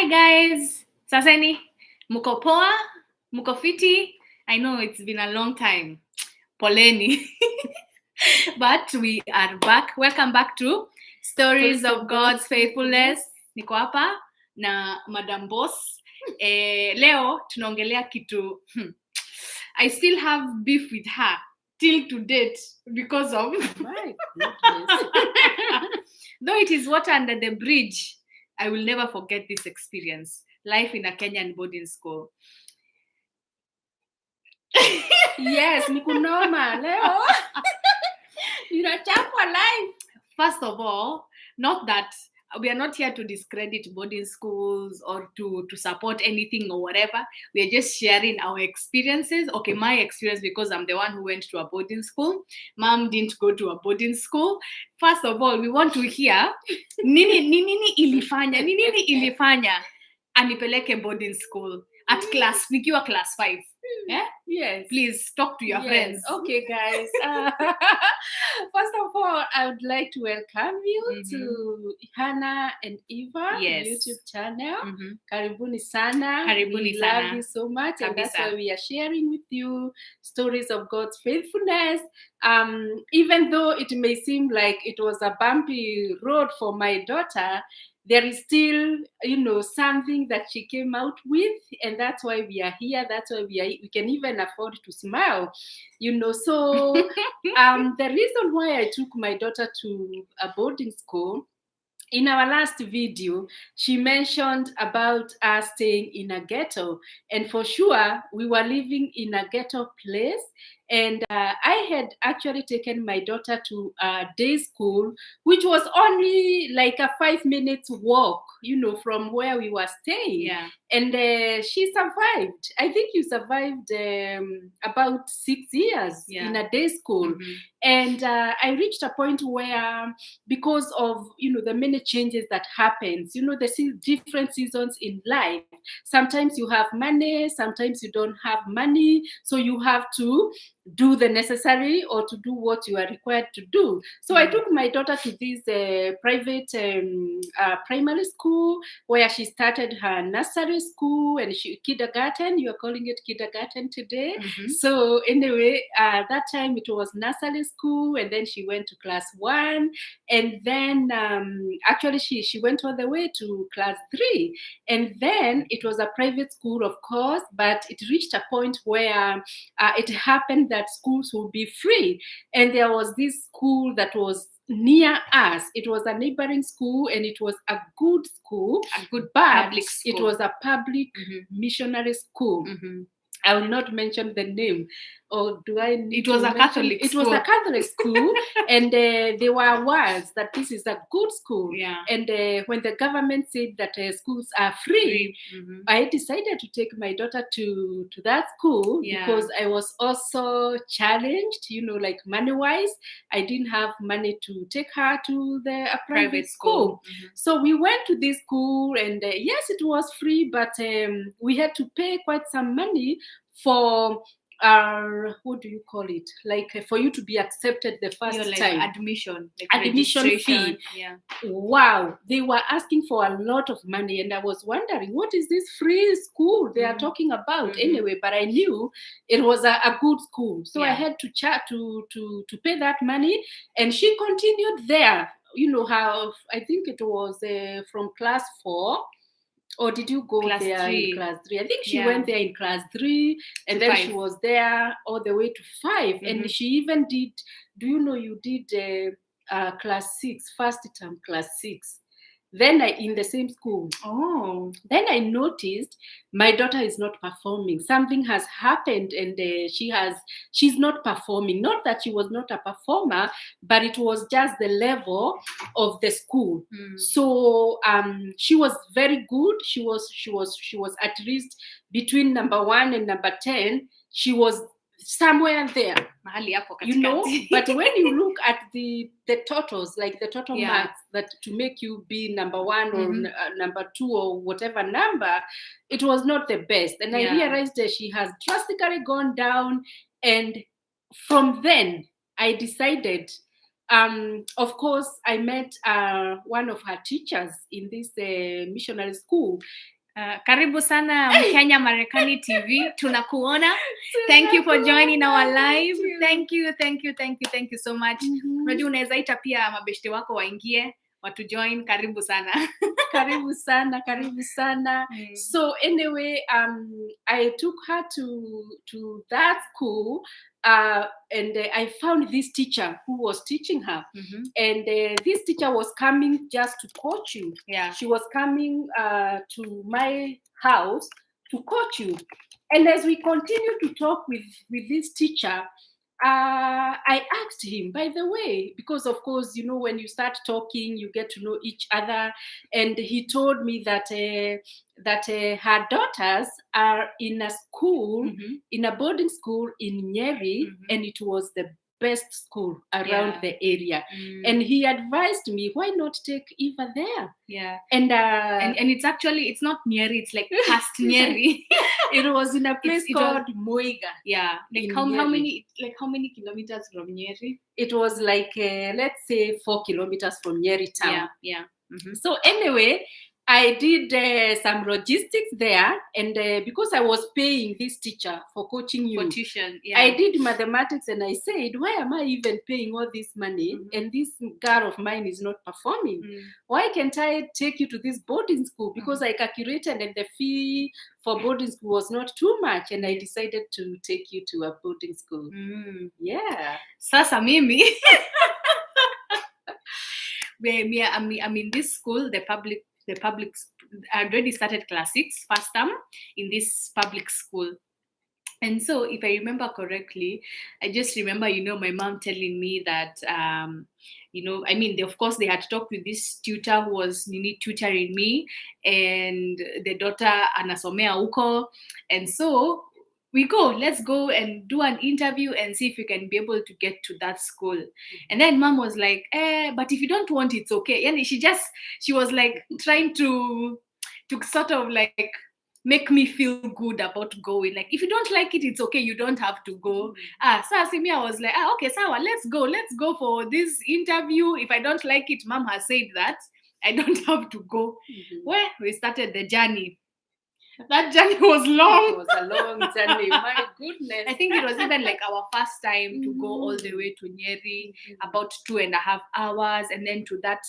Hi guys, saseni, muko poa, muko fiti. I know it's been a long time, poleni, but we are back. Welcome back to Stories of God's Faithfulness. Niko hapa na Madam Boss. Leo tunaongelea kitu. I still have beef with her till to date because of My goodness. though it is water under the bridge. I will never forget this experience. Life in a Kenyan boarding school. Yes, nikunoma leo. Inachapwa live. First of all, not that we are not here to discredit boarding schools or to support anything or whatever. We are just sharing our experiences. Okay, my experience because I'm the one who went to a boarding school. Mom didn't go to a boarding school. First of all, we want to hear nini ilifanya anipeleke boarding school at class nikiwa class 5. Yeah? Yes. Please talk to your friends. Okay, guys. First of all, I would like to welcome you to Hannah and Eva YouTube channel. Karibuni sana. Karibuni We sana. love you so much, and that's Kabisa. why we are sharing with you stories of God's faithfulness. Even though it may seem like it was a bumpy road for my daughter, there is still, something that she came out with, and that's why we are here. That's why we can even afford to smile, So the reason why I took my daughter to a boarding school, in our last video, she mentioned about us staying in a ghetto, and for sure, we were living in a ghetto place. And I had actually taken my daughter to a day school, which was only like a 5 minutes walk, from where we were staying. Yeah. And she survived. I think you survived about 6 years in a day school. And I reached a point where, because of the many changes that happens, the different seasons in life. Sometimes you have money, sometimes you don't have money, so you have to do the necessary or to do what you are required to do. So I took my daughter to this private primary school where she started her nursery school and kindergarten. You are calling it kindergarten today. So anyway, that time it was nursery school, and then she went to class 1, and then actually she went all the way to class 3, and then it was a private school, of course, but it reached a point where it happened that schools would be free, and there was this school that was near us. It was a neighboring school, and it was a good school, but public school. It was a public missionary school. I will not mention the name. Or do I need It was to a mention? Catholic It school. was a Catholic school, and there were words that this is a good school. Yeah. And when the government said that schools are free, I decided to take my daughter to that school because I was also challenged, like money-wise. I didn't have money to take her to a private school. So we went to this school, and yes, it was free, but we had to pay quite some money for what do you call it? Like for you to be accepted the first time. Admission. Admission fee. Yeah. Wow. They were asking for a lot of money, and I was wondering, what is this free school they are talking about anyway? But I knew it was a good school. So I had to to pay that money, and she continued there. How I think it was from class 4. Or did you go class there 3. in class 3? I think she went there in class 3, and then 5. she was there all the way to 5. And she even did, you did class 6, first term, class 6. Then in the same school. Oh. Then I noticed my daughter is not performing. Something has happened, and she's not performing. Not that she was not a performer, but it was just the level of the school. So she was very good. She was at least between number 1 and number 10. She was somewhere there, but when you look at the totals, like the total marks that to make you be number 1 or number 2 or whatever number, it was not the best. And I realized that she has drastically gone down, and from then I decided, of course, I met one of her teachers in this missionary school, Karibu sana Mkenya Marekani TV. Tunakuona. Thank you for joining our live. Thank you so much. Unajua unaweza ita pia mabeshte wako waingie watu join. Karibu sana. Karibu sana. So anyway, I took her to that school, and I found this teacher who was teaching her, and this teacher was coming just to coach you. Yeah, she was coming to my house to coach you, and as we continued to talk with this teacher, I asked him, by the way, because of course, you know, when you start talking, you get to know each other. And he told me that her daughters are in a school, in a boarding school in Nyeri, and it was the best school around the area. And he advised me, why not take Eva there? Yeah. And it's actually, it's not Nyeri, it's like past Nyeri. It was in a place called Moiga. Yeah. Like how many kilometers from Nyeri? It was like let's say 4 kilometers from Nyeri town. Yeah. So anyway, I did some logistics there, and because I was paying this teacher for coaching you, for tuition, yeah. I did mathematics, and I said, why am I even paying all this money and this girl of mine is not performing? Why can't I take you to this boarding school? Because I calculated and the fee for boarding school was not too much, and I decided to take you to a boarding school. Yeah. Sasa mimi I'm in this school, the public I already started class 6 first term in this public school. And so if I remember correctly, I just remember, you know, my mom telling me that, you know, I mean, of course they had talked with this tutor who was tutoring me, and the daughter anasomea uko. And so let's go and do an interview and see if we can be able to get to that school. And then mom was like, but if you don't want, it's okay. And she was like trying to sort of like make me feel good about going. Like, if you don't like it, it's okay. You don't have to go. So me, I was like, okay, Sawa, let's go for this interview. If I don't like it, mom has said that I don't have to go. Well, we started the journey. That journey was long. It was a long journey. My goodness. I think it was even like our first time to go all the way to Nyeri, about 2.5 hours, and then to that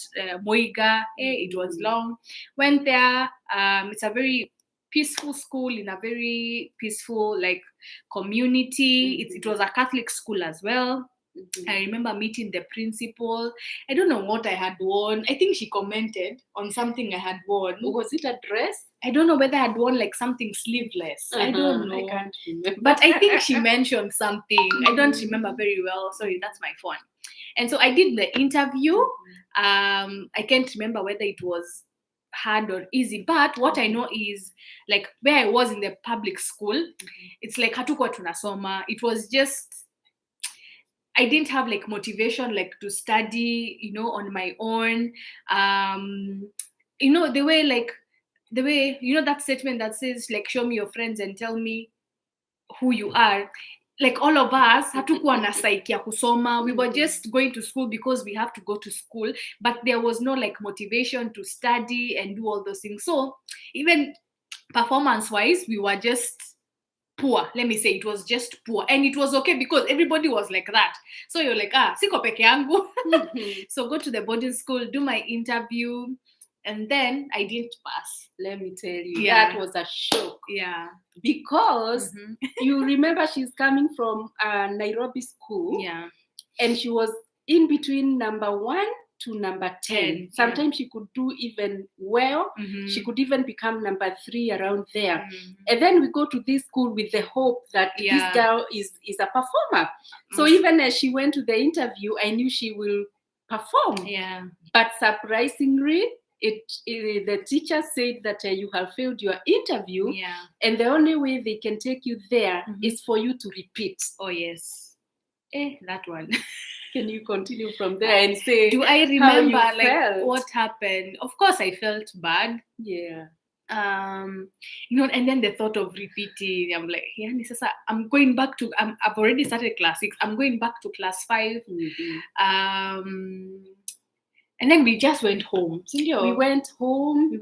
Moiga. It was long. Went there. It's a very peaceful school in a very peaceful like community. It was a Catholic school as well. I remember meeting the principal. I don't know what I had worn. I think she commented on something I had worn. Was it a dress? I don't know whether I had worn like something sleeveless. I don't know. I can't remember. But I think she mentioned something. I don't remember very well. Sorry, that's my phone. And so I did the interview. I can't remember whether it was hard or easy, but what I know is like where I was in the public school, it's like hatukuwa tunasoma. It was just, I didn't have like motivation like to study, you know, on my own. You know, the way, you know, that statement that says like, show me your friends and tell me who you are. Like all of us, hatukuwa na psyche ya kusoma. We were just going to school because we have to go to school, but there was no like motivation to study and do all those things. So even performance-wise, we were just poor. Let me say it was just poor, and it was okay because everybody was like that. So you're like, siko peke yangu. So go to the boarding school, do my interview, and then I didn't pass. Let me tell you, that was a shock. Yeah. Because you remember she's coming from a Nairobi school. Yeah. And she was in between number 1 to number 10. Sometimes she could do even well. She could even become number 3 around there. And then we go to this school with the hope that this girl is a performer. So even as she went to the interview, I knew she will perform. Yeah. But surprisingly, the teacher said that you have failed your interview, and the only way they can take you there is for you to repeat. Oh yes, that one. Can you continue from there and say? Do I remember how you like felt? what happened? Of course, I felt bad. Yeah. You know, and then the thought of repeating, I'm like, I'm going back to. I've already started class 6. I'm going back to class 5. And then we just went home. We went home.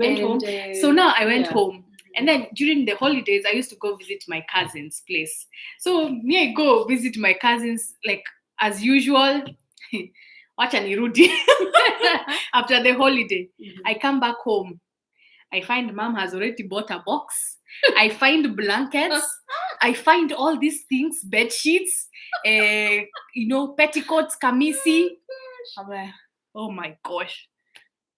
So now I went home. And then during the holidays, I used to go visit my cousin's place. So me, I go visit my cousins like as usual. Wacha nirudi. After the holiday, I come back home. I find mom has already bought a box. I find blankets. I find all these things, bed sheets, petticoats, kamisi. I'm like, oh my gosh.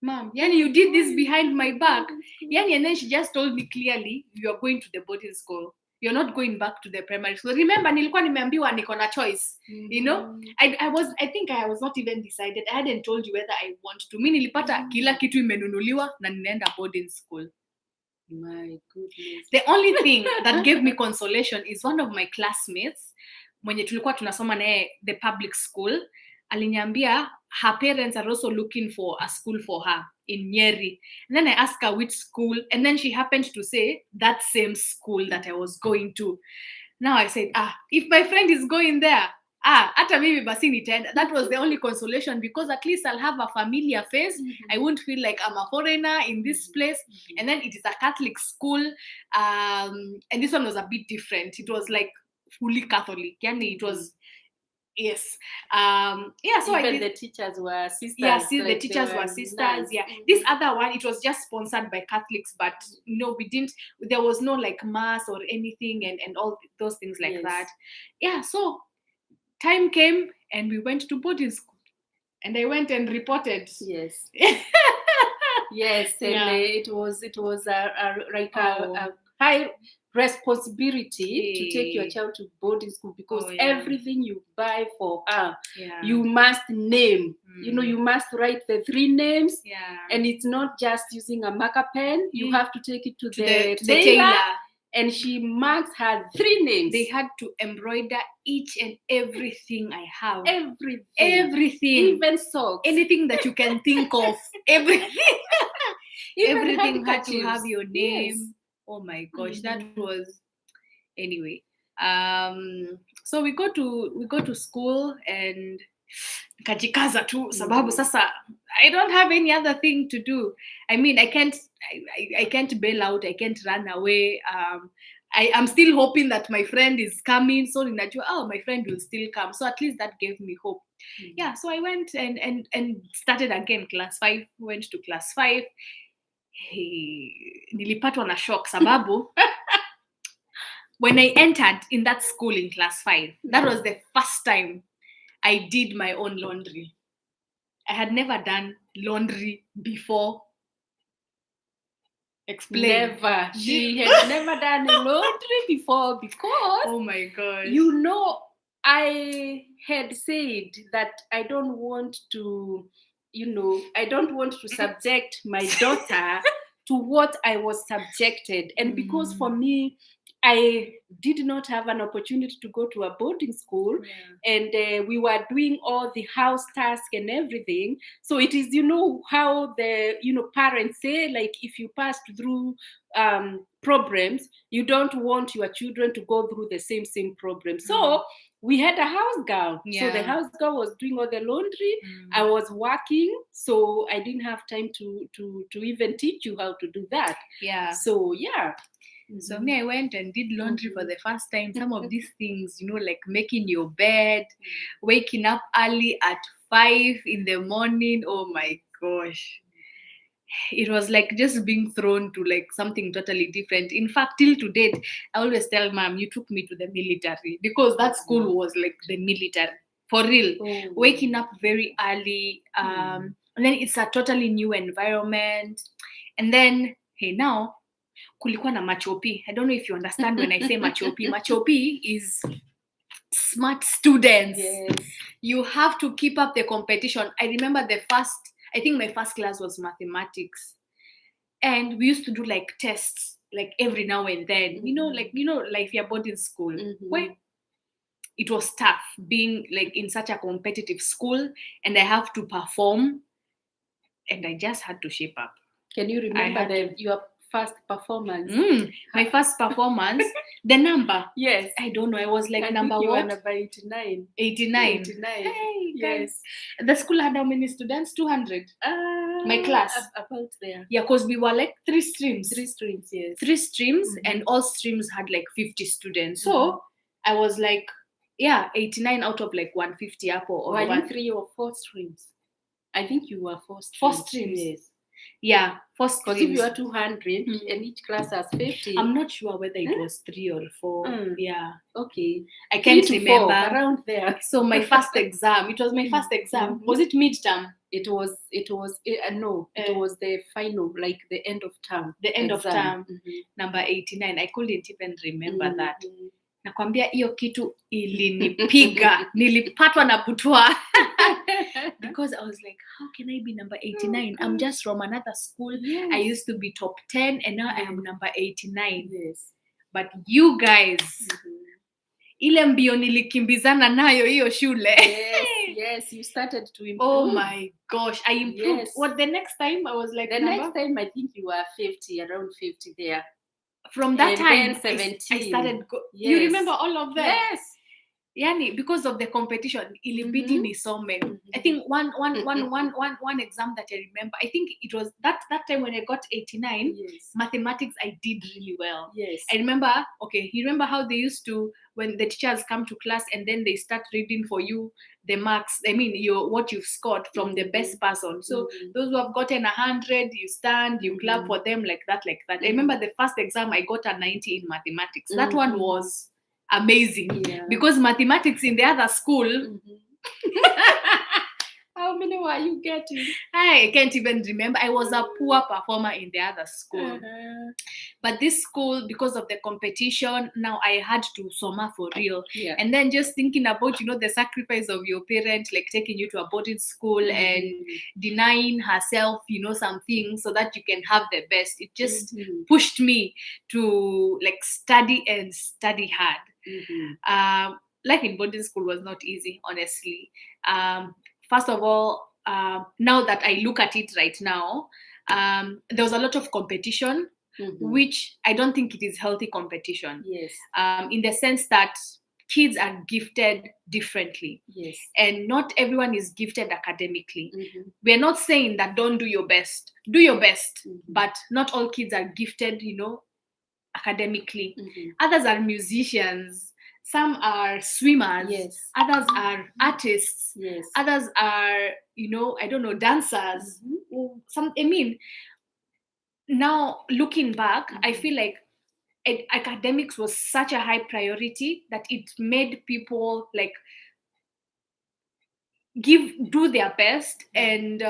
Mom, yani you did this behind my back. Yani, and then she just told me clearly, you are going to the boarding school. You're not going back to the primary school. Remember, nilikuwa nimeambiwa niko na choice. You know, I think I was not even decided. I hadn't told you whether I want to. Mi nilipata kila kitu imenunuliwa na ninaenda boarding school. My goodness. The only thing that gave me consolation is one of my classmates mwenye tulikuwa tunasoma naye the public school aliniambia her parents are also looking for a school for her in Nyeri. And then I asked her which school, and then she happened to say that same school that I was going to. Now I said, if my friend is going there, hata mimi basi nitaenda. That was the only consolation, because at least I'll have a familiar face. I won't feel like I'm a foreigner in this place. And then it is a Catholic school, and this one was a bit different. It was like fully Catholic. Yani it was, yes. So even the teachers were sisters. Yeah, the teachers were sisters. Nice. Yeah. This other one, it was just sponsored by Catholics, but there was no like mass or anything and all those things like that. Yeah, so time came and we went to boarding school, and I went and reported. Yes. Yes, and it was a high responsibility to take your child to boarding school, because everything you buy for her, you must name. You must write the 3 names, and it's not just using a marker pen. You have to take it to the tailor. And she marks her 3 names. They had to embroider each and everything I have. Everything. Even socks. Anything that you can think of. Everything. Everything had to have your name. Yes. Oh my gosh, that was... Anyway. So we go to school and kajikaza tu sababu sasa I don't have any other thing to do. I mean, I can't bail out, I can't run away. I'm still hoping that my friend is coming, so ninajua my friend will still come, so at least that gave me hope. Yeah, so I went and started again class 5. Went to class 5. Nilipatwa na shock sababu when I entered in that school in class 5, that was the first time I did my own laundry. I had never done laundry before. Explain. Never. She had never done laundry before, because oh my god. I had said that I don't want to subject my daughter to what I was subjected. And because for me, I did not have an opportunity to go to a boarding school, and we were doing all the house tasks and everything. So it is, how the, parents say, like, if you passed through problems, you don't want your children to go through the same problem. So we had a house girl. So the house girl was doing all the laundry. I was working, so I didn't have time to even teach you how to do that. Yeah. So yeah. So me, I went and did laundry for the first time. Some of these things, like making your bed, waking up early at 5 in the morning. Oh my gosh. It was like just being thrown to like something totally different. In fact, till to date, I always tell mom, you took me to the military, because that school was like the military. For real. Waking up very early. And then it's a totally new environment. And then, hey, now, kulikuwa na machopi. I don't know if you understand when I say machopi. Machopi is smart students. Yes. You have to keep up the competition. I remember my first class was mathematics. And we used to do like tests, like every now and then. Like your boarding school. Where it was tough being like in such a competitive school, and I have to perform, and I just had to shape up. Can you remember your first performance? My first performance, the number. Yes. I don't know. I was like I number think you what? were number 89. 89. 89. Hey, Yes. guys. The school had how many students? 200. My class. About there. Yeah, because we were like 3 streams. 3 streams, yes. 3 streams, and all streams had like 50 students. So I was like, yeah, 89 out of like 150 up or Were you one. 3 or 4 streams? I think you were 4 streams. 4 streams. Yes. Yeah, 4 streams. Because if you are 200 and each class has 50. I'm not sure whether it was 3 or 4. Yeah. Okay. I can't remember. 4, around there. So my first exam, it was my first exam. Was it midterm? It was no, it was the final, like the end of term. The end of term. Number 89. I couldn't even remember that. Nakwambia hiyo kitu ilinipiga. Nilipatwa na butwa. Because I was like, how can I be number 89? I'm just from another school. Yes. I used to be top 10 and now I am number 89. Yes. But you guys, ile mbio nilikimbizana nayo hiyo shule. Yes, you started to improve. Oh my gosh, I improved. Yes. What, the next time I was like, next time I think you were 50, around 50 there. From that and time, then 17. I started. Yes. You remember all of them? Yes. Yani, because of the competition, ilibidi nisome. I think one exam that I remember, I think it was that time when I got 89, yes. Mathematics I did really well. Yes. I remember, okay, you remember how they used to, when the teachers come to class and then they start reading for you the marks, I mean, what you've scored from the best person. So those who have gotten 100, you stand, you clap for them like that. I remember the first exam, I got a 90 in mathematics. That one was amazing because mathematics in the other school. How many were you getting? I can't even remember. I was a poor performer in the other school. But this school, because of the competition, now I had to soma for real. Yeah. And then just thinking about, the sacrifice of your parent, like taking you to a boarding school and denying herself, some things so that you can have the best. It just pushed me to like study hard. Life in boarding school was not easy, honestly. First of all, now that I look at it right now, there was a lot of competition, which I don't think it is healthy competition. Yes. In the sense that kids are gifted differently. Yes. And not everyone is gifted academically. We're not saying that don't do your best. Do your best. But not all kids are gifted, academically. Others are musicians. Some are swimmers. Yes. Others are artists. Yes. Others are, dancers. Now looking back, I feel like academics was such a high priority that it made people like do their best and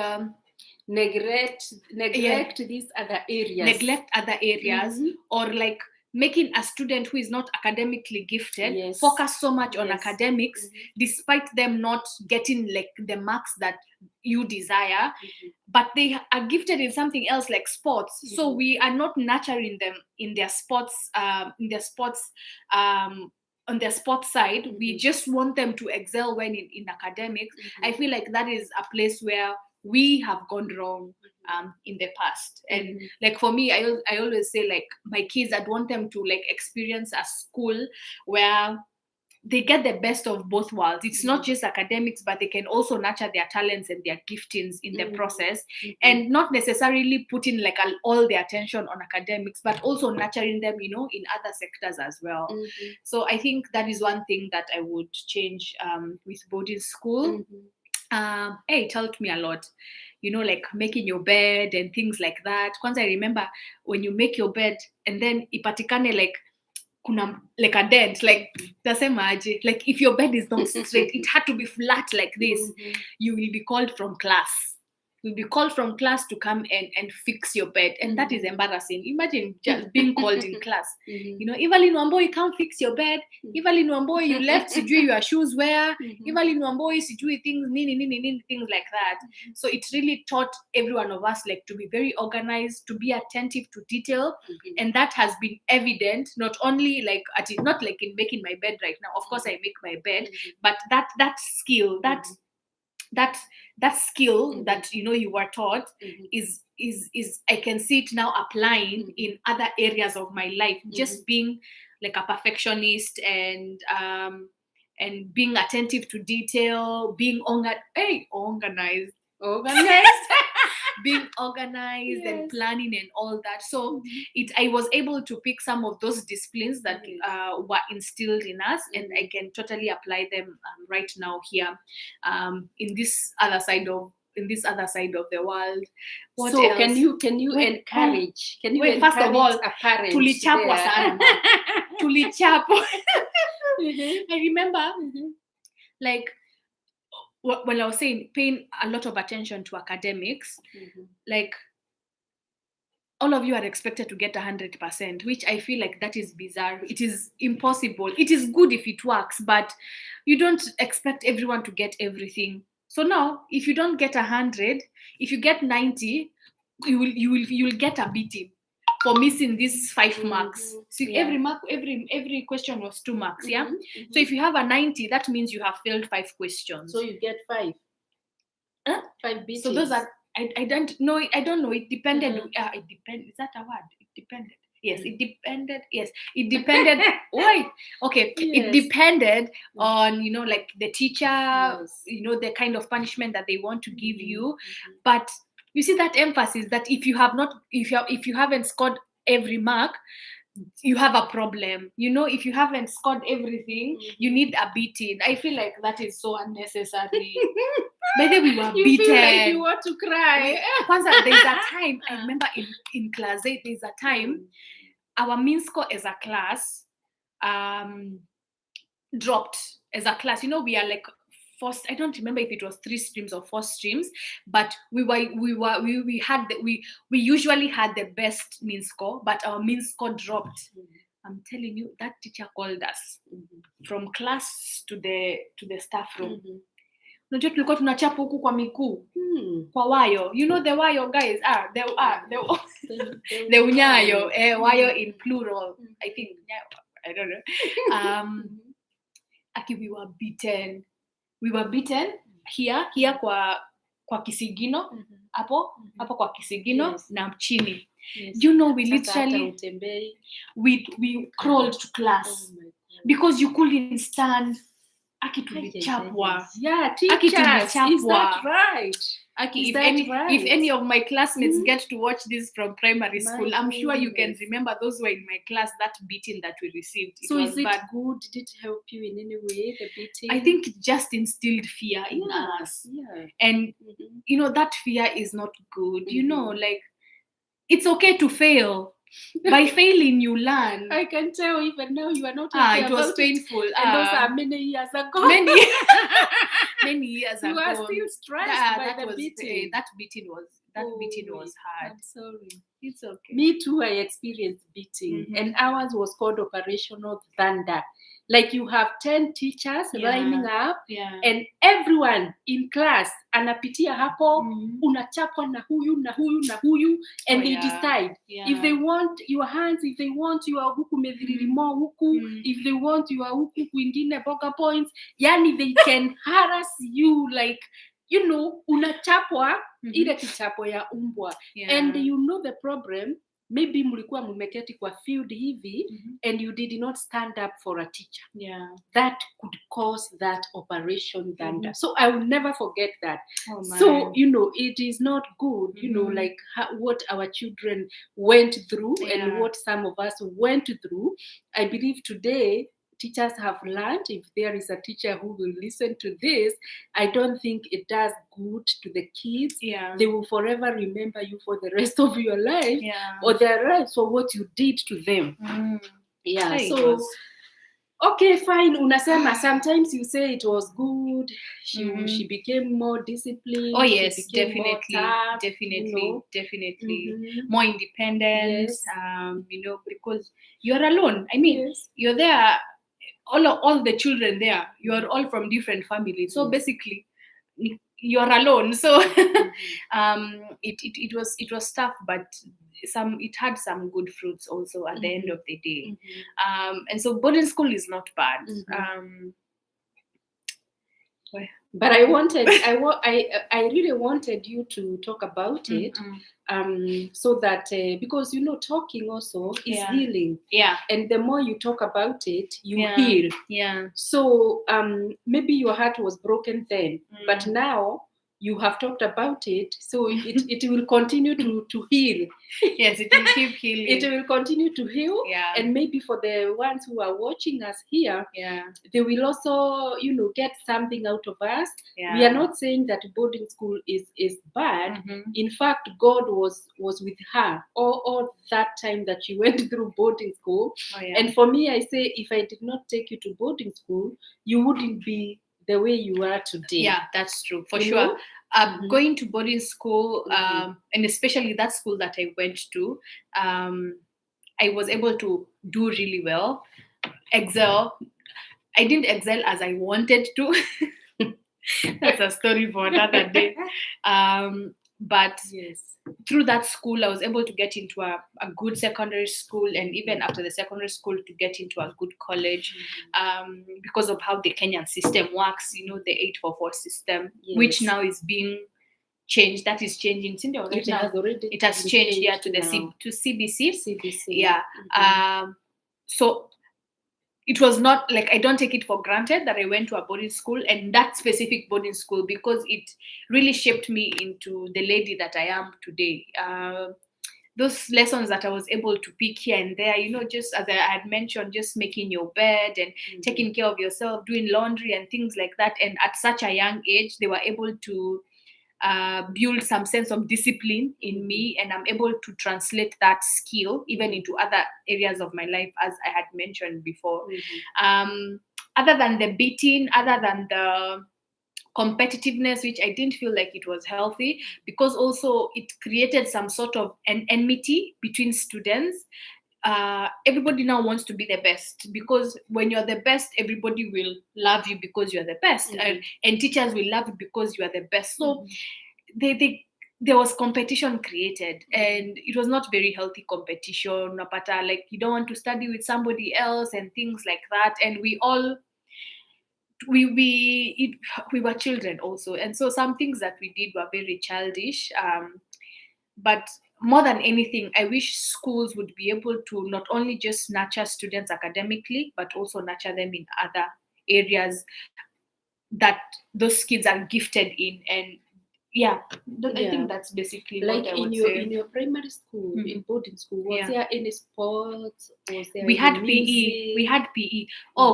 neglect these other areas. Or like making a student who is not academically gifted focus so much on academics despite them not getting like the marks that you desire, but they are gifted in something else like sports. So we are not nurturing them in their sports on their sports side. We just want them to excel when in academics. I feel like that is a place where we have gone wrong in the past. And like for me, I always say like my kids, I'd want them to like experience a school where they get the best of both worlds. It's not just academics, but they can also nurture their talents and their giftings in the process, and not necessarily putting like all their attention on academics, but also nurturing them, in other sectors as well. So I think that is one thing that I would change with boarding school. It helped me a lot, like making your bed and things like that. Once I remember when you make your bed and then ipatikane like kuna like a dent, like tasemaje, like if your bed is not straight, it had to be flat like this, you will be called from class. You'll be called from class to come and fix your bed, and that is embarrassing. Imagine just being called in class. Evelyn Wamboi, come fix your bed. Evelyn Wamboi, you left sijui your shoes where. Evelyn Wamboi, sijui things, nini, things like that. So it really taught every one of us like to be very organized, to be attentive to detail, and that has been evident not only like not like in making my bed right now. Of course, I make my bed, but that skill, that that skill that you were taught is I can see it now applying in other areas of my life. Just being like a perfectionist and being attentive to detail, being organized being organized and planning and all that. So I was able to pick some of those disciplines that were instilled in us, and I can totally apply them right now here in this other side of the world. What so else? can you encourage first of all, a parent tulichapwa sana mama. Tulichapwa. I remember like when I was saying paying a lot of attention to academics, like all of you are expected to get 100%, which I feel like that is bizarre. It is impossible. It is good if it works, but you don't expect everyone to get everything. So now, if you don't get 100, if you get 90, you will get a beating for missing these 5 marks. So every question was 2 marks. Yeah. So if you have a 90, that means you have failed 5 questions. So you get 5. 5 beatings. So those are I don't know. It depended. It depended. Is that a word? It depended. Yes, it depended. Yes, it depended. Why? Okay, it depended on like the teacher. The kind of punishment that they want to give you. But you see that emphasis that if you haven't scored every mark, you have a problem. If you haven't scored everything, you need a beating. I feel like that is so unnecessary. Maybe we were beaten. Feel like you want to cry. There's a time, I remember in class 8, there's a time our mean score as a class dropped as a class. We are like first, I don't remember if it was 3 streams or 4 streams, but we usually had the best mean score, but our mean score dropped. I'm telling you, that teacher called us from class to the staff room. Unajua tulikuwa tunachapa huku kwa miguu kwa wayo, the wayo guys the unyayo, wayo in plural, I think, I don't know. We were beaten here kwa kisigino hapo kwa kisigino na chini. We literally we crawled to class because you couldn't stand. Tulichapwa. Yeah, teachers. Is that right? If any of my classmates get to watch this from primary school, I'm sure you can remember those were in my class, that beating that we received. So is it good? Did it help you in any way, the beating? I think it just instilled fear in us. Yeah. And that fear is not good. Like it's okay to fail. By failing, you learn. I can tell even now you are not happy. It was painful. And those are many years ago. Many years ago. You are still stressed by the beating. That beating was hard. I'm sorry. It's okay. Me too, I experienced beating. And ours was called Operational Thunder. Like you have 10 teachers lining up, and everyone in class anapitia hapo, unachapwa na huyu na huyu na huyu, and they decide if they want your hands, if they want your huku medhiririmo huku, if they want your huku kwingine boga points, yani they can harass you like unachapwa ile kichapo ya umbwa. And the problem, maybe mlikuwa mmeketi kwa field hivi and you did not stand up for a teacher. That could cause that Operation Thunder. So I will never forget that. So it is not good, like what our children went through and what some of us went through. I believe today teachers have learned. If there is a teacher who will listen to this, I don't think it does good to the kids. They will forever remember you for the rest of your life, or their lives for what you did to them. So okay, fine. Unasema sometimes you say it was good. She became more disciplined. Oh yes, definitely. More independent. Because you're alone. I mean, you're there. All the children there, you are all from different families, so basically you are alone. So it was tough, but it had some good fruits also at the end of the day. And so boarding school is not bad. But I really wanted you to talk about it, so that because talking also is healing. Yeah. And the more you talk about it, you Yeah. heal. Yeah. So maybe your heart was broken then, but now you have talked about it, so it will continue to heal. Yes, it will keep healing. It will continue to heal. Yeah. And maybe for the ones who are watching us here, they will also, get something out of us. Yeah. We are not saying that boarding school is bad. In fact, God was with her all that time that she went through boarding school. And for me, I say, if I did not take you to boarding school, you wouldn't be the way you are today. Yeah, that's true, for sure. Going to boarding school, and especially that school that I went to, I was able to do really well, excel. I didn't excel as I wanted to. That's a story for another day. But through that school, I was able to get into a good secondary school, and even after the secondary school, to get into a good college, because of how the Kenyan system works. The 844 system, which now is being changed. That is changing. It has changed to the to CBC. Yeah. So it was not like, I don't take it for granted that I went to a boarding school, and that specific boarding school, because it really shaped me into the lady that I am today. Those lessons that I was able to pick here and there, just as I had mentioned, just making your bed and taking care of yourself, doing laundry and things like that. And at such a young age, they were able to build some sense of discipline in me, and I'm able to translate that skill even into other areas of my life, as I had mentioned before. Other than the beating, other than the competitiveness, which I didn't feel like it was healthy, because also it created some sort of an enmity between students. Everybody now wants to be the best, because when you're the best, everybody will love you because you're the best, and teachers will love you because you are the best. So there was competition created, and it was not very healthy competition. Like, you don't want to study with somebody else and things like that. And we were children also, and so some things that we did were very childish. But more than anything, I wish schools would be able to not only just nurture students academically, but also nurture them in other areas that those kids are gifted in. And I think that's basically like what I would say. In your primary school, in boarding school, was there any sports? Was there we had music? PE. We had PE.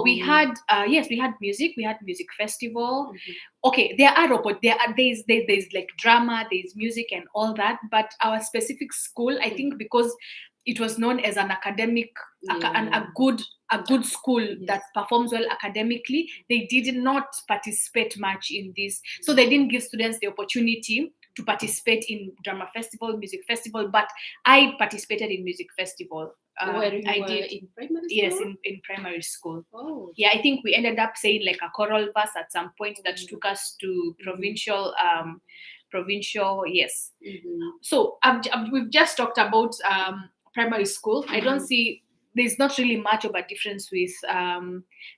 We had yes, we had music. We had music festival. Okay, there's like drama, there's music and all that. But our specific school, I think, because it was known as an academic, a good school that performs well academically, they did not participate much in this. So they didn't give students the opportunity to participate in drama festival, music festival. But I participated in music festival. I did in primary school? Yes, in primary school. Oh. Yeah, I think we ended up saying like a choral verse at some point that took us to provincial. Yes. So we've just talked about primary school. I don't see, there's not really much of a difference with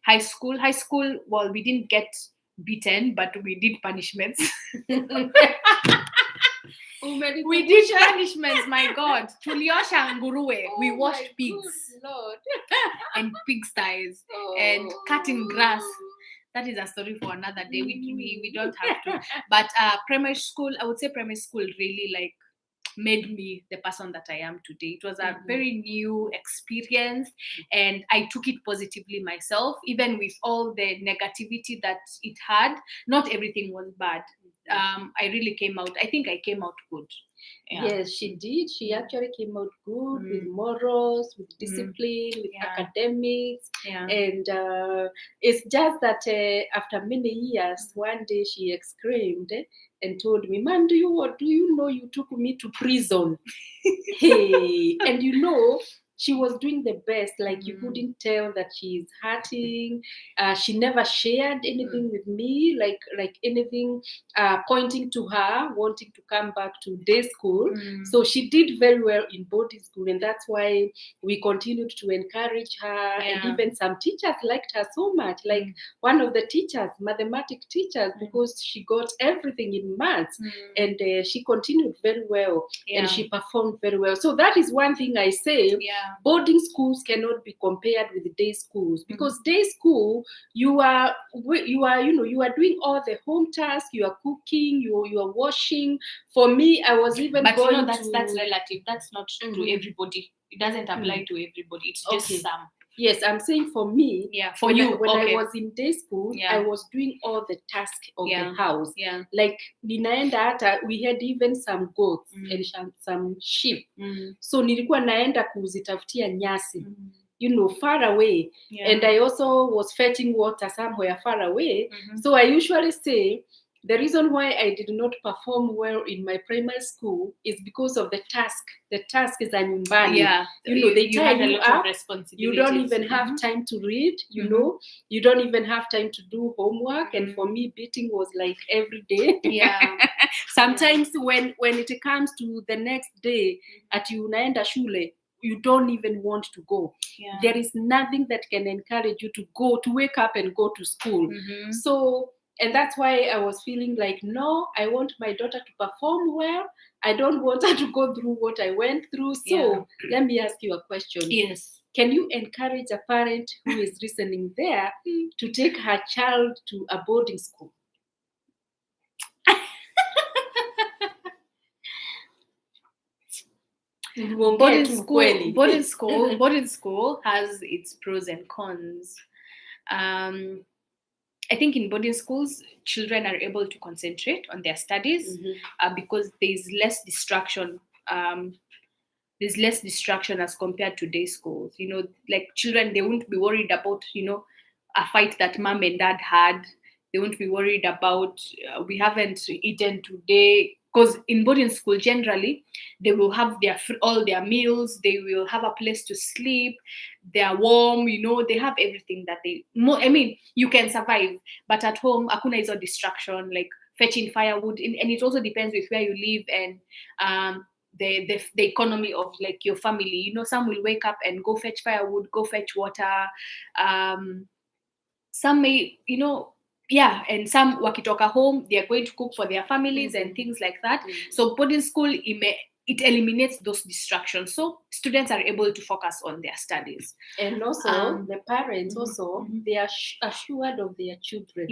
high school. High school, well, we didn't get beaten, but we did punishments. We did punishments, my God. Tuliosha nguruwe. We washed pigs. Lord. And pigsties. And cutting grass. That is a story for another day. We don't have to. But primary school, I would say primary school really like made me the person that I am today. It was a very new experience, and I took it positively myself, even with all the negativity that it had. Not everything was bad. I really came out. I think I came out good. Yeah. Yes, she did. She actually came out good with morals, with discipline, with academics. Yeah. And it's just that after many years, one day she exclaimed and told me, "Mom, do you know you took me to prison?" Hey, and she was doing the best. Like you couldn't tell that she's hurting. She never shared anything with me, like anything pointing to her wanting to come back to day school. So she did very well in boarding school, and that's why we continued to encourage her. And even some teachers liked her so much. Like one of the teachers, mathematics teachers, because she got everything in maths, and she continued very well, and she performed very well. So that is one thing I say. Boarding schools cannot be compared with day schools, because day school you are doing all the home tasks, you are cooking, you are washing. For me, I was even going that's relative. That's not to everybody. It doesn't apply to everybody. It's just some. Yes, I'm saying for me, for when you, when I was in day school, I was doing all the tasks of the house. Like ninaenda hata, we had even some goats and some sheep. So nilikuwa naenda kuzitafutia nyasi, far away. And I also was fetching water somewhere far away. So I usually say, the reason why I did not perform well in my primary school is because of the task. The task is a nyumbani. They tie you up. You don't even have time to read. You don't even have time to do homework. And for me, beating was like every day. Sometimes when it comes to the next day, at unaenda shule, you don't even want to go. There is nothing that can encourage you to wake up and go to school. So. And that's why I was feeling like, no, I want my daughter to perform well. I don't want her to go through what I went through. So let me ask you a question. Yes. Can you encourage a parent who is listening there to take her child to a boarding school? Boarding school has its pros and cons. I think in boarding schools, children are able to concentrate on their studies because there's less distraction. There's less distraction as compared to day schools. Like children, they won't be worried about, a fight that mom and dad had. They won't be worried about, we haven't eaten today. Because in boarding school, generally, they will have all their meals. They will have a place to sleep. They are warm, they have everything that you can survive. But at home, hakuna hizo distraction, like fetching firewood. And it also depends with where you live and the economy of like your family. Some will wake up and go fetch firewood, go fetch water. Some may, and some wakitoka home, they are going to cook for their families and things like that. So boarding school, it eliminates those distractions. So students are able to focus on their studies. And also, the parents they are assured of their children.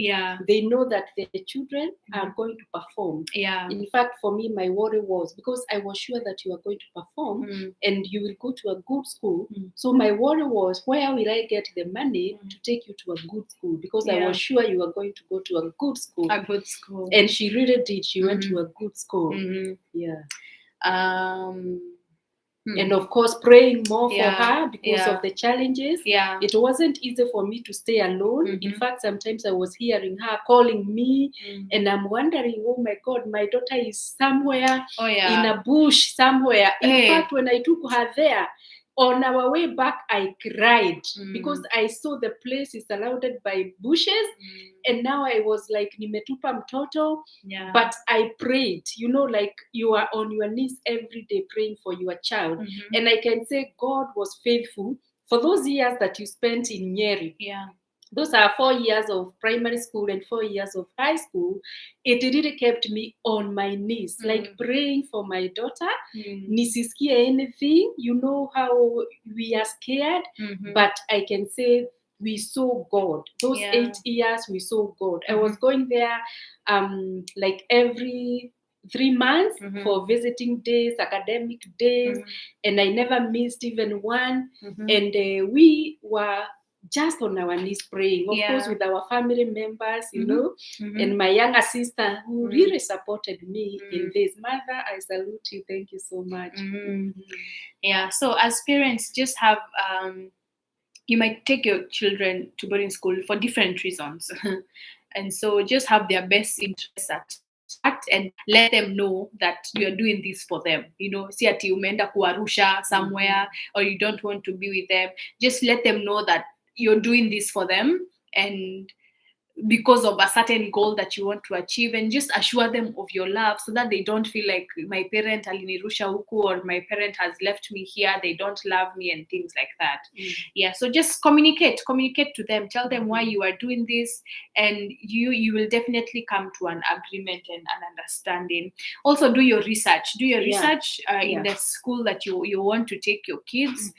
They know that their children are going to perform. In fact, for me, my worry was, because I was sure that you are going to perform and you will go to a good school. So my worry was, where will I get the money to take you to a good school? Because I was sure you are going to go to a good school. A good school. And she really did. She went to a good school. And of course, praying more for her because of the challenges. It wasn't easy for me to stay alone. In fact, sometimes I was hearing her calling me, and I'm wondering, oh my God, my daughter is somewhere in a bush somewhere. In fact, when I took her there, on our way back, I cried because I saw the place is surrounded by bushes. And now I was like, nimetupa mtoto. But I prayed, like you are on your knees every day praying for your child. And I can say God was faithful for those years that you spent in Nyeri. Those are 4 years of primary school and 4 years of high school. It really kept me on my knees, like praying for my daughter. Nisisikie anything. You know how we are scared, but I can say we saw God. Those 8 years, we saw God. I was going there like every 3 months for visiting days, academic days, and I never missed even one. And we were just on our knees praying, of course, with our family members, and my younger sister who really supported me in this. Mother, I salute you. Thank you so much. So as parents, just have you might take your children to boarding school for different reasons. And so just have their best interests at start and let them know that you're doing this for them. See ati umeenda kuwarusha somewhere, or you don't want to be with them. Just let them know that you're doing this for them, and because of a certain goal that you want to achieve, and just assure them of your love, so that they don't feel like my parent alinirusha huku, or my parent has left me here, they don't love me, and things like that. Yeah, so just communicate to them, tell them why you are doing this, and you will definitely come to an agreement and an understanding. Also, do your research in the school that you want to take your kids.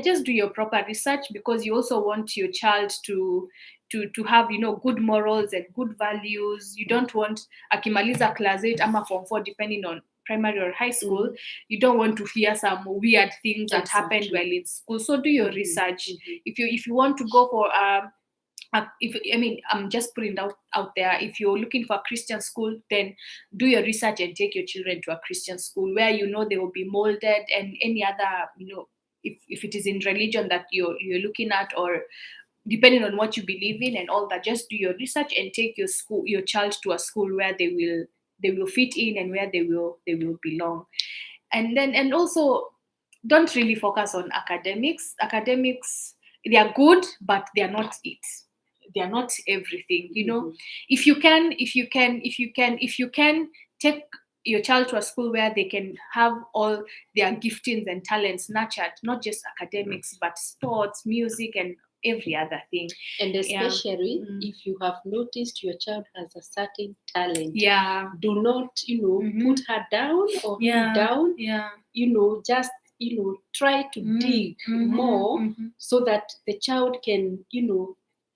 Just do your proper research, because you also want your child to have good morals and good values. You don't want akimaliza class 8 ama form 4, depending on primary or high school, you don't want to hear some weird things that happened while in school. So do your research. If you want to go for I'm just putting it out there. If you're looking for a Christian school, then do your research and take your children to a Christian school where they will be molded, and any other, if it is in religion that you're looking at, or depending on what you believe in and all that, just do your research and take your child to a school where they will fit in, and where they will belong. And also, don't really focus on academics. They are good, but they are not it. They are not everything. If you can take your child to a school where they can have all their giftings and talents nurtured, not just academics, but sports, music, and every other thing. And especially if you have noticed your child has a certain talent, do not put her down or him down. Just try to dig more, so that the child can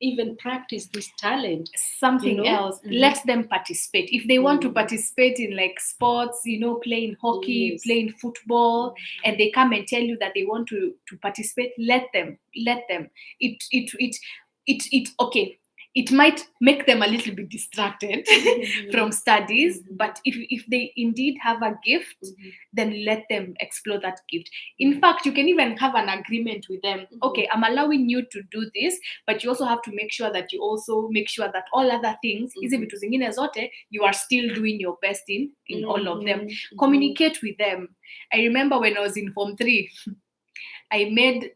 even practice this talent. Something else, let them participate. If they want to participate in like sports, playing hockey, playing football, and they come and tell you that they want to participate, let them. It okay, it might make them a little bit distracted from studies, but if they indeed have a gift, then let them explore that gift. In fact, you can even have an agreement with them. Okay, I'm allowing you to do this, but you also have to make sure that all other things, hizi vitu zingine zote, you are still doing your best in all of them. Communicate with them. I remember when I was in Form 3, I made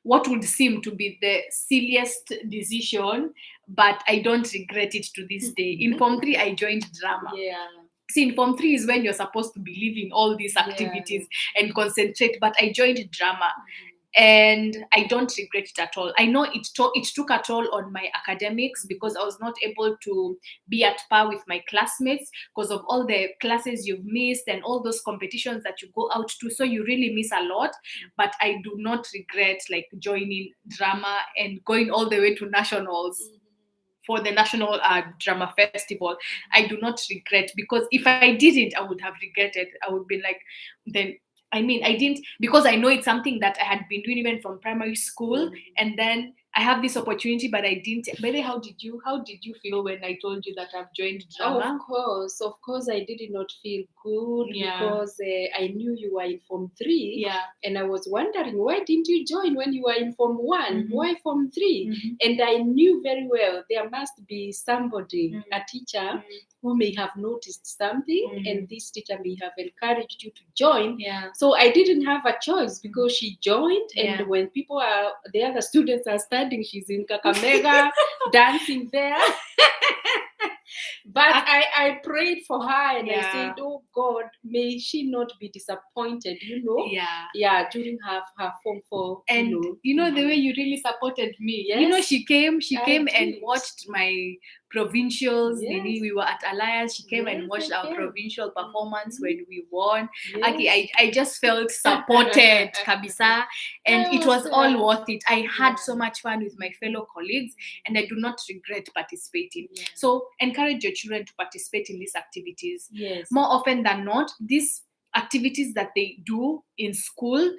what would seem to be the silliest decision, but I don't regret it to this day. In Form 3, I joined drama. See, in Form 3 is when you're supposed to be leaving all these activities and concentrate, but I joined drama. And I don't regret it at all. I know it took a toll on my academics, because I was not able to be at par with my classmates because of all the classes you've missed and all those competitions that you go out to. So you really miss a lot. But I do not regret like joining drama and going all the way to nationals for the National Drama Festival. I do not regret, because if I didn't, I would have regretted. I would be like, then I didn't, because I know it's something that I had been doing even from primary school, and then I have this opportunity, but I didn't. By the way, how did you feel when I told you that I've joined drama? Of course, I did not feel good, because I knew you were in Form 3, and I was wondering, why didn't you join when you were in Form 1? Why Form 3? And I knew very well there must be somebody, a teacher, who may have noticed something, and this teacher may have encouraged you to join. So I didn't have a choice, because she joined, and when the other students are studying, she's in Kakamega dancing there. But I prayed for her, and I said, oh God, may she not be disappointed, during her Form 4. And the way you really supported me. She came and watched my provincials. We were at Alliance. She came and watched our provincial performance when we won. I just felt supported, kabisa, and it was all worth it. I had so much fun with my fellow colleagues, and I do not regret participating. So encourage your children to participate in these activities. More often than not, these activities that they do in school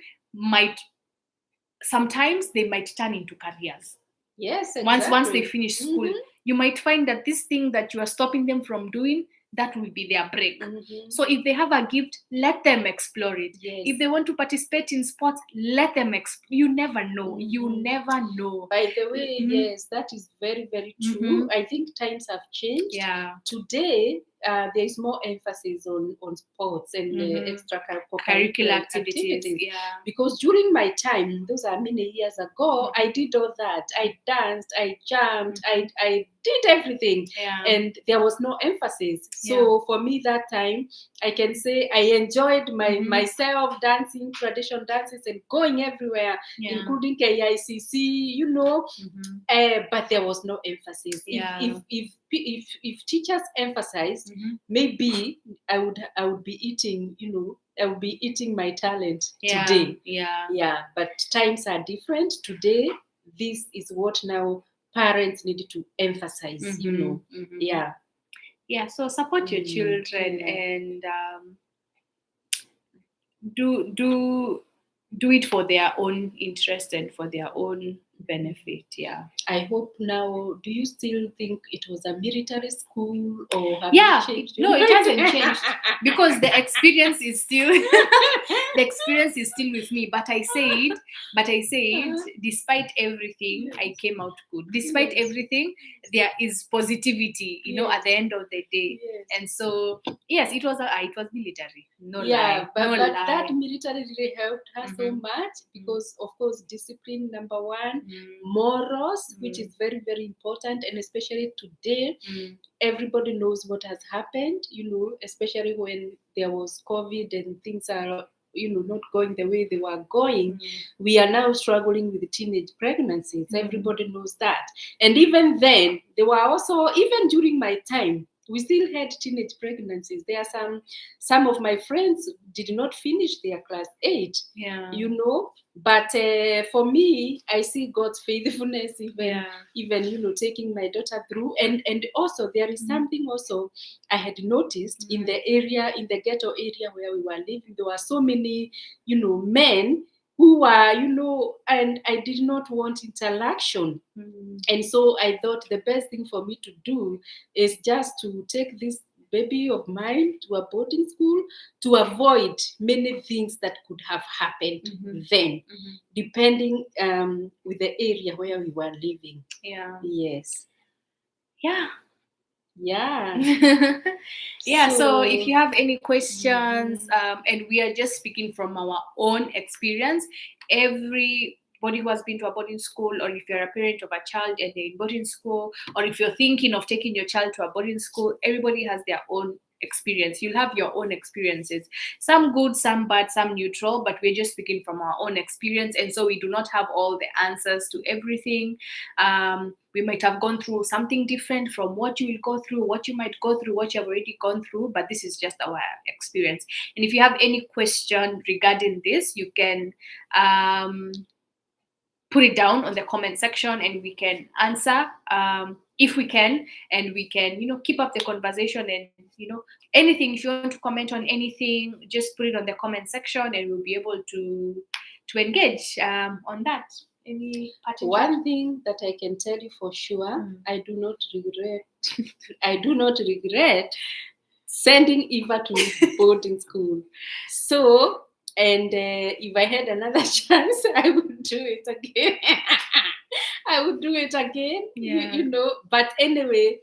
sometimes they might turn into careers. Yes, exactly. Once they finish school, you might find that this thing that you are stopping them from doing, that will be their break. So if they have a gift, let them explore it. If they want to participate in sports, let them you never know. You never know. By the way, yes, that is very, very true. I think times have changed. Yeah. Today, there is more emphasis on sports and extracurricular activities. Yeah. Because during my time, those are many years ago, I did all that. I danced, I jumped, I did everything. Yeah. And there was no emphasis. So for me that time, I can say I enjoyed myself dancing traditional dances and going everywhere, including KICC, you know. But there was no emphasis. If teachers emphasized, maybe I would be eating, you know, I would be eating my talent today. Yeah. But times are different today. This is what now parents need to emphasize. You know. Yeah. So support your children and do it for their own interest and for their own benefit. Yeah. I hope now. Do you still think it was a military school, or have you changed? No, it hasn't changed because the experience is still with me. But I said, despite everything, I came out good. Despite everything, there is positivity, you know, at the end of the day. And so, yes, it was military. No lie. But that military really helped her so much because, of course, discipline number one, morals, which is very, very important, and especially today, everybody knows what has happened. You know, especially when there was COVID and things are, you know, not going the way they were going. We are now struggling with teenage pregnancies. Everybody knows that. And even then, there were also, even during my time, we still had teenage pregnancies. There are some of my friends did not finish their class 8. You know. But for me, I see God's faithfulness even you know, taking my daughter through. And also there is something also I had noticed in the area, in the ghetto area where we were living. There were so many, you know, men who were, you know, and I did not want interaction. And so I thought the best thing for me to do is just to take this baby of mine to a boarding school to avoid many things that could have happened then, depending with the area where we were living. Yes. So if you have any questions, and we are just speaking from our own experience, everybody who has been to a boarding school, or if you're a parent of a child and they're in boarding school, or if you're thinking of taking your child to a boarding school, everybody has their own experience. You'll have your own experiences, some good, some bad, some neutral, but we're just speaking from our own experience. And so we do not have all the answers to everything. We might have gone through something different from what you will go through, what you might go through, what you have already gone through, but this is just our experience. And if you have any question regarding this, you can put it down on the comment section and we can answer if we can, and we can, you know, keep up the conversation. And, you know, anything, if you want to comment on anything, just put it on the comment section and we'll be able to engage on that. Any one thing that I can tell you for sure, I do not regret sending Eva to boarding school. So, and if I had another chance, I would do it again. I would do it again, you know. But anyway,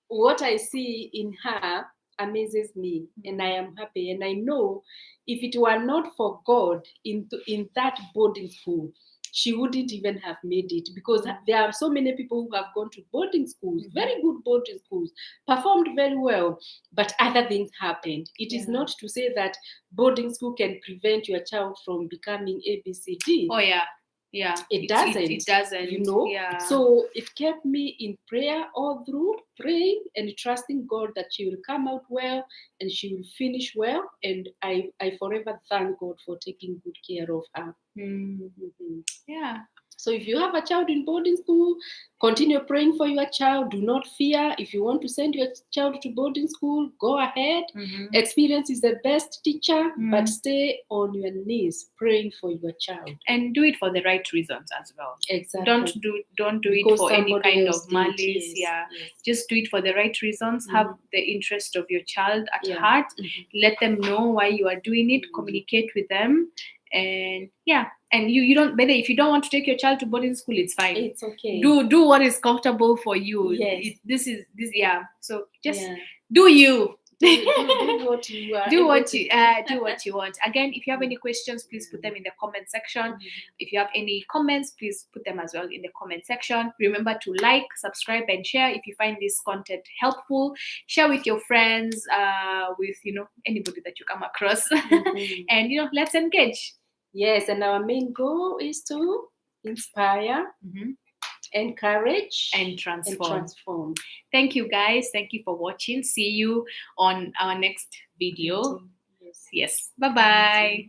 what I see in her amazes me, and I am happy. And I know if it were not for God in that boarding school, she wouldn't even have made it, because there are so many people who have gone to boarding schools, very good boarding schools, performed very well, but other things happened. It is not to say that boarding school can prevent your child from becoming ABCD. It doesn't, you know. So it kept me in prayer all through, praying and trusting God that she will come out well and she will finish well. And I forever thank God for taking good care of her. So if you have a child in boarding school, continue praying for your child. Do not fear. If you want to send your child to boarding school, go ahead. Experience is the best teacher, but stay on your knees praying for your child. And do it for the right reasons as well. Exactly. Don't do Because it for any kind of did, malice. yes. Just do it for the right reasons. Have the interest of your child at heart. Let them know why you are doing it. Communicate with them. And and you don't, whether if you don't want to take your child to boarding school, it's fine. It's okay. Do what is comfortable for you. Yes. So just do you. do what you are. Do what you want. Again, if you have any questions, please put them in the comment section. If you have any comments, please put them as well in the comment section. Remember to like, subscribe, and share if you find this content helpful. Share with your friends, with anybody that you come across, and let's engage. Yes, and our main goal is to inspire, encourage, and transform. Thank you, guys. Thank you for watching. See you on our next video. Yes. Bye-bye.